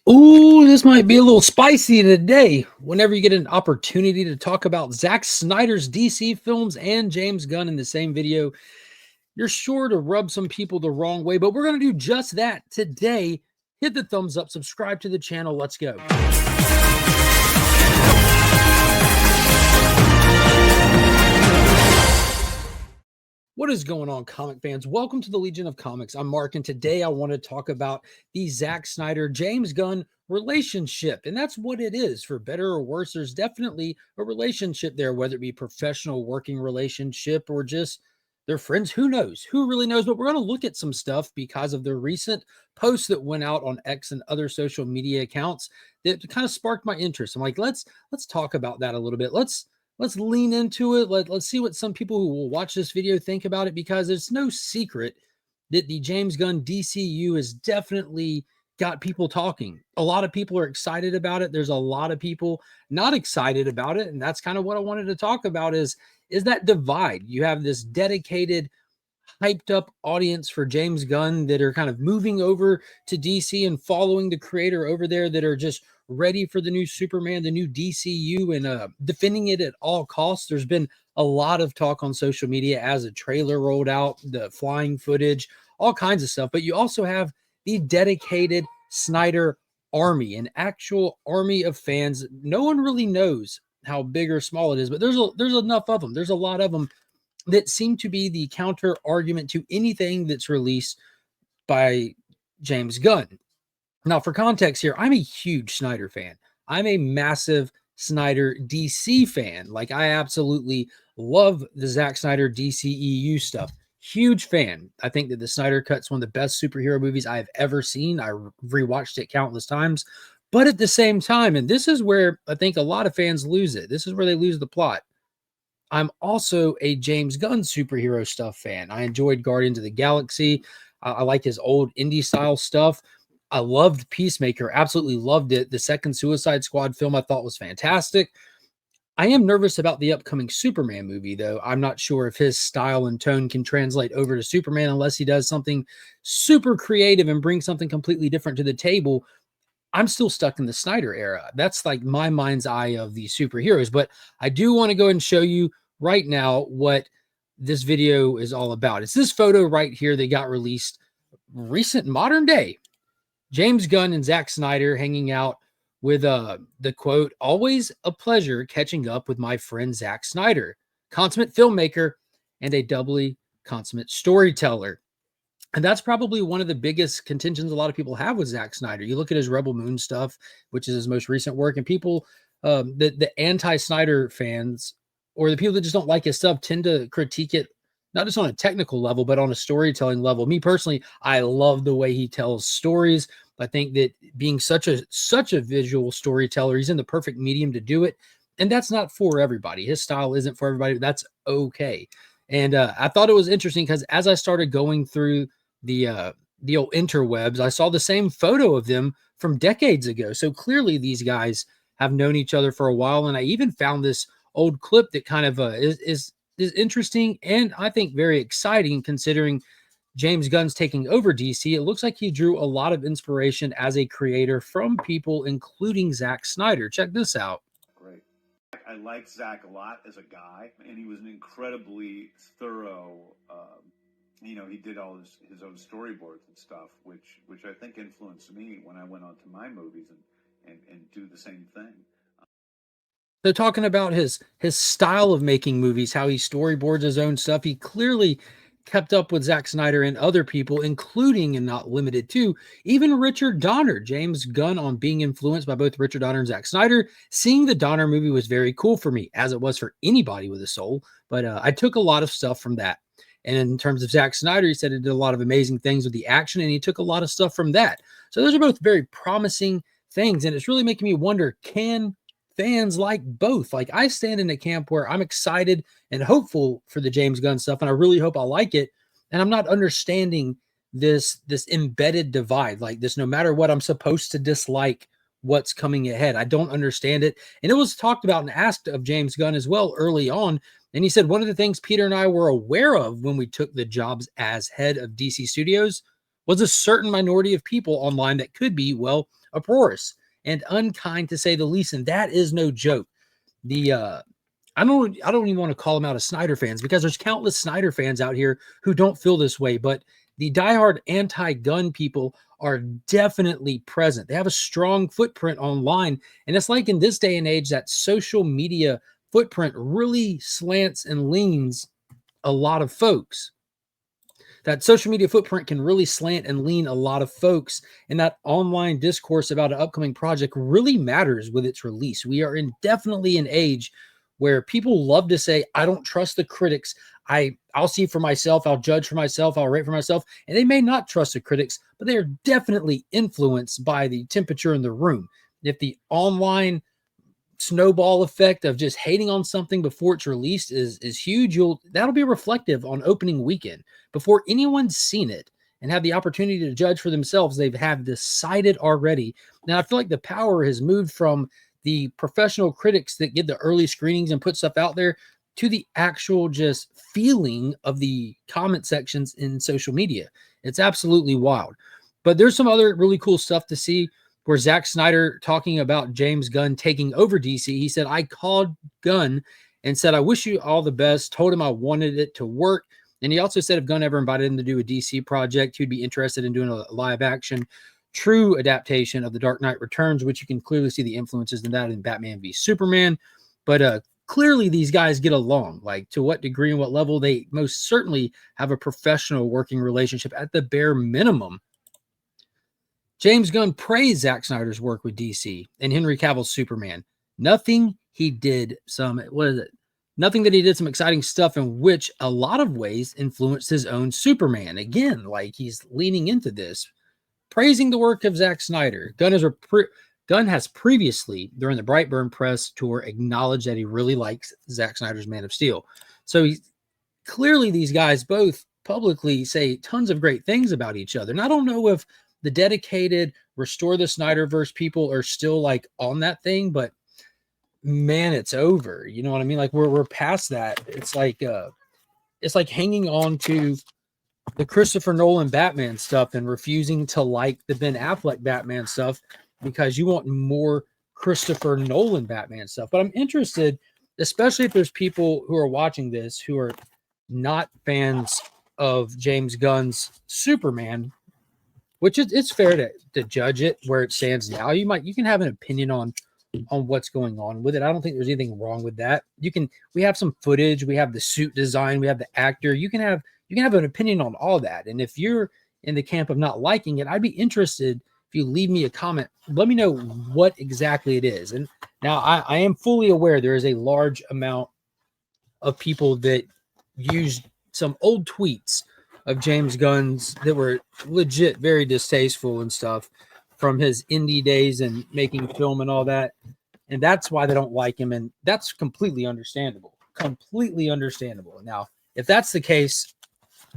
Ooh, this might be a little spicy today. Whenever you get an opportunity to talk about Zack Snyder's DC films and James Gunn in the same video, you're sure to rub some people the wrong way, but we're going to do just that today. Hit the thumbs up, subscribe to the channel. Let's go. What is going on, comic fans? Welcome to the Legion of Comics. I'm Mark, and today I want to talk about the Zack Snyder, James Gunn relationship. And that's what it is. For better or worse, there's definitely a relationship there, whether it be professional working relationship or just their friends. Who knows? Who really knows? But we're going to look at some stuff because of the recent posts that went out on X and other social media accounts that kind of sparked my interest. I'm like, let's talk about that a little bit. Let's lean into it. Let's see what some people who will watch this video think about it, because it's no secret that the James Gunn DCU has definitely got people talking. A lot of people are excited about it. There's a lot of people not excited about it. And that's kind of what I wanted to talk about is that divide. You have this dedicated, hyped up audience for James Gunn that are kind of moving over to DC and following the creator over there, that are just ready for the new Superman, the new DCU, and defending it at all costs. There's been a lot of talk on social media as a trailer rolled out, the flying footage, all kinds of stuff. But you also have the dedicated Snyder army, an actual army of fans. No one really knows how big or small it is, but there's enough of them. There's a lot of them that seem to be the counter argument to anything that's released by James Gunn. Now, for context here, I'm a huge Snyder fan. I'm a massive Snyder DC fan. Like, I absolutely love the Zack Snyder DCEU stuff. Huge fan. I think that the Snyder Cut's one of the best superhero movies I've ever seen. I rewatched it countless times. But at the same time, and this is where I think a lot of fans lose it, this is where they lose the plot, I'm also a James Gunn superhero stuff fan. I enjoyed Guardians of the Galaxy. I like his old indie style stuff. I loved Peacemaker, absolutely loved it. The second Suicide Squad film I thought was fantastic. I am nervous about the upcoming Superman movie, though. I'm not sure if his style and tone can translate over to Superman unless he does something super creative and brings something completely different to the table. I'm still stuck in the Snyder era. That's like my mind's eye of the superheroes. But I do want to go and show you right now what this video is all about. It's this photo right here that got released recent modern day. James Gunn and Zack Snyder hanging out with the quote, "Always a pleasure catching up with my friend Zack Snyder, consummate filmmaker and a doubly consummate storyteller." And that's probably one of the biggest contentions a lot of people have with Zack Snyder. You look at his Rebel Moon stuff, which is his most recent work, and people, the anti-Snyder fans or the people that just don't like his stuff, tend to critique it not just on a technical level, but on a storytelling level. Me personally, I love the way he tells stories. I think that being such a visual storyteller, he's in the perfect medium to do it. And that's not for everybody. His style isn't for everybody. That's okay. And I thought it was interesting because as I started going through the old interwebs, I saw the same photo of them from decades ago. So clearly these guys have known each other for a while. And I even found this old clip that kind of is interesting and I think very exciting, considering James Gunn's taking over DC. It looks like he drew a lot of inspiration as a creator from people, including Zack Snyder. Check this out. Great. I like Zack a lot as a guy, and he was an incredibly thorough. He did all his own storyboards and stuff, which I think influenced me when I went on to my movies and do the same thing. So talking about his style of making movies, how he storyboards his own stuff, he clearly kept up with Zack Snyder and other people, including and not limited to even Richard Donner. James Gunn, on being influenced by both Richard Donner and Zack Snyder. Seeing the Donner movie was very cool for me, as it was for anybody with a soul. But I took a lot of stuff from that. And in terms of Zack Snyder, he said he did a lot of amazing things with the action, and he took a lot of stuff from that. So those are both very promising things, and it's really making me wonder, can fans like both? Like, I stand in a camp where I'm excited and hopeful for the James Gunn stuff, and I really hope I like it. And I'm not understanding this embedded divide, like this, no matter what, I'm supposed to dislike what's coming ahead. I don't understand it. And it was talked about and asked of James Gunn as well early on. And he said, one of the things Peter and I were aware of when we took the jobs as head of DC Studios was a certain minority of people online that could be, well, uproarious and unkind to say the least. And that is no joke. I don't even want to call them out as Snyder fans, because there's countless Snyder fans out here who don't feel this way, but the diehard anti-gun people are definitely present. They have a strong footprint online. And it's like in this day and age, that social media footprint really slants and leans a lot of folks. That social media footprint can really slant and lean a lot of folks, and that online discourse about an upcoming project really matters with its release. We are in definitely an age where people love to say, I don't trust the critics. I'll see for myself, I'll judge for myself, I'll rate for myself. And they may not trust the critics, but they are definitely influenced by the temperature in the room. If the online snowball effect of just hating on something before it's released is huge, that'll be reflective on opening weekend. Before anyone's seen it and have the opportunity to judge for themselves, they've have decided already. Now, I feel like the power has moved from the professional critics that get the early screenings and put stuff out there to the actual just feeling of the comment sections in social media. It's absolutely wild. But there's some other really cool stuff to see, where Zack Snyder talking about James Gunn taking over DC. He said, I called Gunn and said, I wish you all the best, told him I wanted it to work. And he also said if Gunn ever invited him to do a DC project, he'd be interested in doing a live action true adaptation of The Dark Knight Returns, which you can clearly see the influences in that in Batman v Superman. But clearly these guys get along. Like, to what degree and what level, they most certainly have a professional working relationship at the bare minimum. James Gunn praised Zack Snyder's work with DC and Henry Cavill's Superman. Nothing he did some exciting stuff in which a lot of ways influenced his own Superman. Again, like, he's leaning into this, praising the work of Zack Snyder. Gunn has previously, during the Brightburn press tour, acknowledged that he really likes Zack Snyder's Man of Steel. So clearly these guys both publicly say tons of great things about each other. And I don't know if the dedicated Restore the Snyderverse people are still like on that thing, but man, it's over. You know what I mean? Like, we're past that. It's like hanging on to the Christopher Nolan Batman stuff and refusing to like the Ben Affleck Batman stuff because you want more Christopher Nolan Batman stuff. But I'm interested, especially if there's people who are watching this who are not fans of James Gunn's Superman, which it's fair to judge it where it stands now. You can have an opinion on what's going on with it. I don't think there's anything wrong with that. We have some footage, we have the suit design, we have the actor. You can have an opinion on all that. And if you're in the camp of not liking it, I'd be interested if you leave me a comment. Let me know what exactly it is. And now I am fully aware there is a large amount of people that used some old tweets of James Gunn's that were legit very distasteful and stuff from his indie days and making film and all that. And that's why they don't like him. And that's completely understandable. Completely understandable. Now, if that's the case,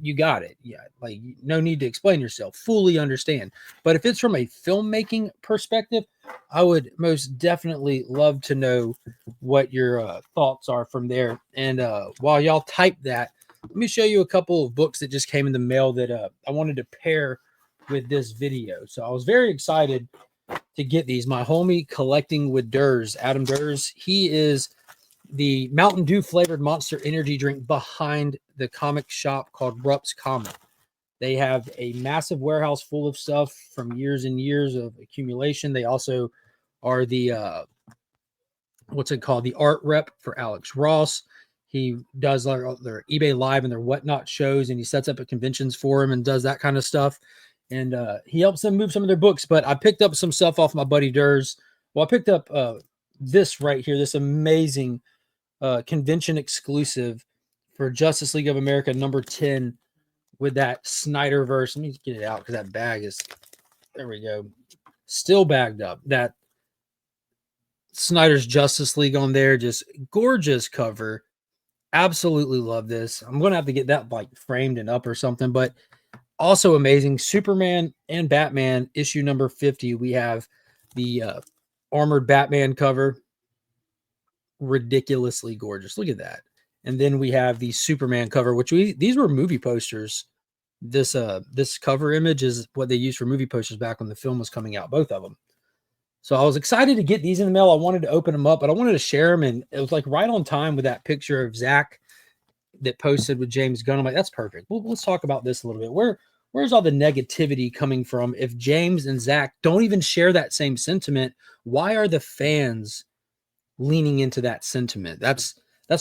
you got it. Yeah, like, no need to explain yourself. Fully understand. But if it's from a filmmaking perspective, I would most definitely love to know what your thoughts are from there. And while y'all type that, let me show you a couple of books that just came in the mail that I wanted to pair with this video. So I was very excited to get these. My homie Collecting with Durs, Adam Durs, he is the Mountain Dew flavored Monster energy drink behind the comic shop called Rupp's Comic. They have a massive warehouse full of stuff from years and years of accumulation. They also are the the art rep for Alex Ross. He does their eBay Live and their whatnot shows, and he sets up at conventions for him and does that kind of stuff. And he helps them move some of their books. But I picked up some stuff off my buddy Durs. Well, I picked up this right here, this amazing convention exclusive for Justice League of America number 10 with that Snyderverse. Let me get it out because that bag is, there we go, still bagged up. That Snyder's Justice League on there, just gorgeous cover. Absolutely love this. I'm going to have to get that like framed and up or something, but also amazing. Superman and Batman issue number 50. We have the armored Batman cover. Ridiculously gorgeous. Look at that. And then we have the Superman cover, which these were movie posters. This cover image is what they used for movie posters back when the film was coming out, both of them. So I was excited to get these in the mail. I wanted to open them up, but I wanted to share them. And it was like right on time with that picture of Zach that posted with James Gunn. I'm like, that's perfect. Well, let's talk about this a little bit. Where's all the negativity coming from? If James and Zach don't even share that same sentiment, why are the fans leaning into that sentiment? That's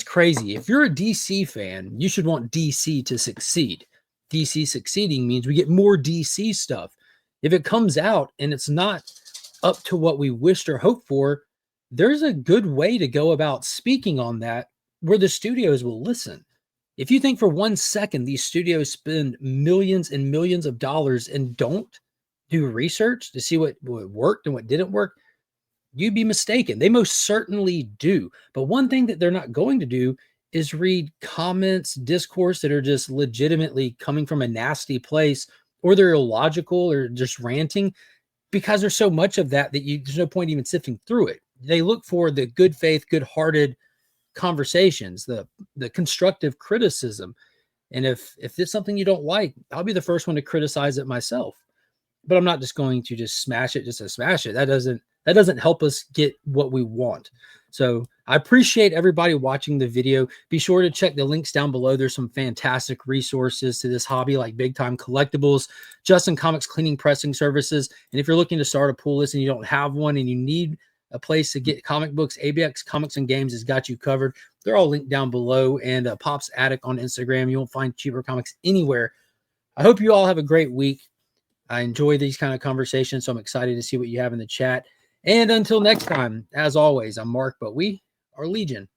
crazy. If you're a DC fan, you should want DC to succeed. DC succeeding means we get more DC stuff. If it comes out and it's not up to what we wished or hoped for, there's a good way to go about speaking on that where the studios will listen. If you think for 1 second these studios spend millions and millions of dollars and don't do research to see what worked and what didn't work, you'd be mistaken. They most certainly do. But one thing that they're not going to do is read comments, discourse that are just legitimately coming from a nasty place, or they're illogical or just ranting, because there's so much of that there's no point even sifting through it. They look for the good faith, good-hearted conversations, the constructive criticism. And if it's something you don't like, I'll be the first one to criticize it myself. But I'm not just going to just smash it just to smash it. That doesn't help us get what we want. So I appreciate everybody watching the video. Be sure to check the links down below. There's some fantastic resources to this hobby, like Big Time Collectibles, JustinComicx cleaning pressing services. And if you're looking to start a pool list and you don't have one and you need a place to get comic books, ABX Comics and Games has got you covered. They're all linked down below. And Pop's Attic on Instagram. You won't find cheaper comics anywhere. I hope you all have a great week. I enjoy these kind of conversations, so I'm excited to see what you have in the chat. And until next time, as always, I'm Mark, but we are Legion.